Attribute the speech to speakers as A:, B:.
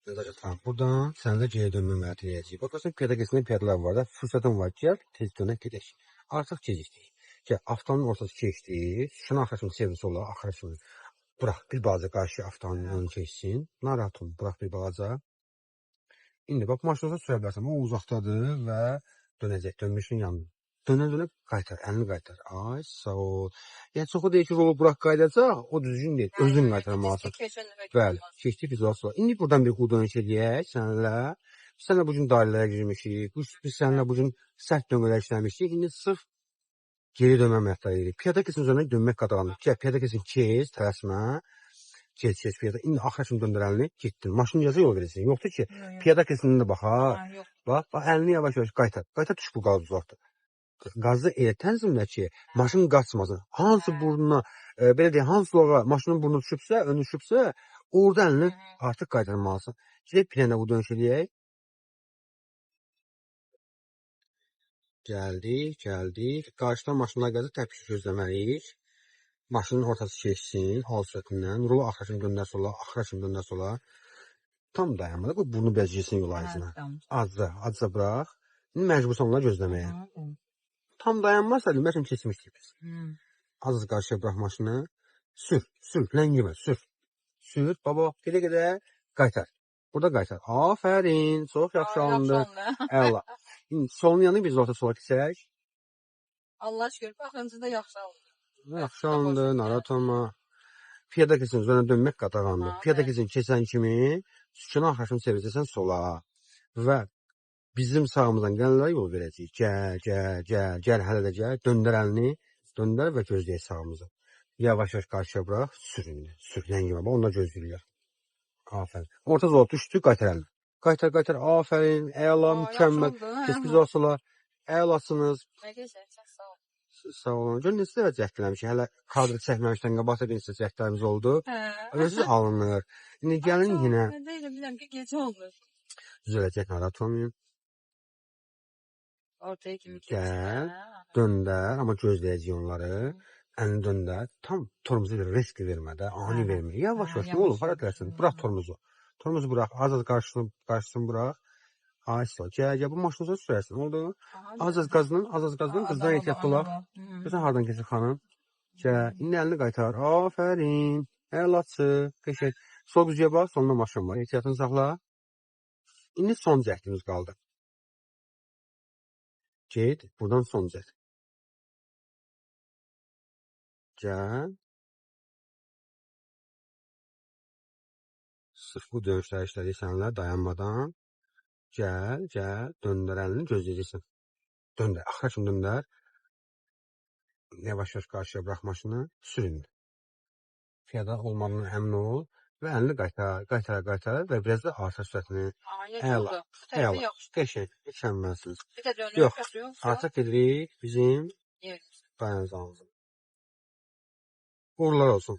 A: Tamam. Buradan sənə geri dönmə məlumatı verəcəyik. Baxırsan piyada keçən piyadılar var da, fürsətin var. Gəl tez dönək gedək. Artıq gecikdik. Gəl avtomobilin ortası keçdi. Şuna axırın servis olar, axırın. Bırax bir balaca qarşı avtomobilin önünü keçsin. Narahat olma, bırax bir balaca. İndi bax maşınıza sürə bilərsən. O uzaqdadır və dönəcək, dönmüşün yanına. Dönə-dönə qaytar, əlini qaytar. Ay, sağ ol. Yəni çoxu deyir ki, rolu bırax qaydacaq, o düzgün deyil. Özün qaytarmalısan. Bəli, keçdik biz olsa. İndi buradan bir dönüş eləyək sənlə. Biz sənlə bugün dairələrə girmişik. Biz sənlə bugün sərt döngələr işləmişik. İndi sırf geri dönmə məhdəri edirik. Piyada kesin üzərinə dönmək qadağandır. Gəl, piyada kesin kes, tələsmə. Kes piyada. İndi axır kimi döndürəlini getdin. Maşını necə yol verəcəksin? Yoxdur ki, piyada kesində də bax ha. Bax, əlini yavaş-yavaş qaytar. Qaytar tuş bu qaz uzaqdır. Qazı elə tənzimlə ki, maşın qaçmasın. Hansı burnuna, belə deyək, hansı loğa maşının burnu düşübsə, önü düşübsə, orada əlini artıq qaytarmalısın. Gedək pilənə bu dönüş eləyək. Gəldik. Qarşıdan maşınlar gəldi, təpki gözləməliyik. Maşının ortası keçsin, hal sürətindən. Rolu axıra kimi döndər sola. Tam dayanmadı. Bu burnu biraz girsin yol ayızına. Azca bırax. İndi məcbursan onları gözləməyə. Tam dayanmazsa məsələn keçmişdik biz. Az qarşıya bırax maşını. Sür, ləngimə, sür. Sür, baba, gedə qaytar. Burada qaytar. Afərin, çox yaxşı alındı. Əla. İndi solun yanı biz orta sola keçək.
B: Allah şükür, baxıncı da yaxşı alındı.
A: Yaxşı alındı, narahat olma. Piyada kesin üzərinə dönmək qadağandır. Piyada kesin keçən kimi sükuna axışını çevirəcəksən sola. Və bizim sağımızdan gələnlərə yol verəcəyik. Gəl, hələ də gəl. Döndər əlini, döndər və gözləyək sağımızı. Yavaş-yavaş qarşıya bırax, sür indi. Sür, ləngimə, onlar gözləyirlər. Afərin. Orta zola düşdü, qaytar əlini. Qaytar, afərin, əla, mükəmməl. Keskiz olsalar, əlasınız.
B: Nə gözəl, sağ ol.
A: Sağ olun. Görün, neçə dəfə cəhdləmişik. Hələ kadr çəkməmişdən qabaqda bir neçə cəhdlərimiz oldu. Siz alınır. İndi gəlin yenə.
B: Mən də elə biləm ki, gecə olur.
A: Düzələcək, narahat olmayın.
B: Ortaya kimi
A: Gəl, döndər, amma gözləyəcək onları. Əlini döndər. Tam torumuzu bir risk vermədə, ani vermə. Yavaş-yavaş, nə olur, hara tələsin. Bırax torumuzu. Torumuzu bırax, az qarşısını bırax. Ay, gəl, bu maşını sürərsin, oldu? Az qazının, qızdan ehtiyatlı olaq. Görsən, hardan keçir xanım? Gəl, indi əlini qaytar. Afərin, əlaçı, qəşək. Sol gücüyə bax, solunda maşın var. Ehtiyatını saxla. İndi son cəhdimiz qaldı. Get, buradan son cəhd. Gəl. Sırf bu döyüşlər işlədik sənlə dayanmadan. Gəl, döndər əlini gözləyəcəksən. Döndər, axıra kimi döndər. Yavaş-yavaş qarşıya bırax maşını, sür indi. Piyada olmağına əmin ol və əlini qaytar və biraz da artır sürətini. Əla, qəşəng, mükəmməlsiniz. Yox, artıq gedirik bizim dayanacağımıza. Uğurlar olsun.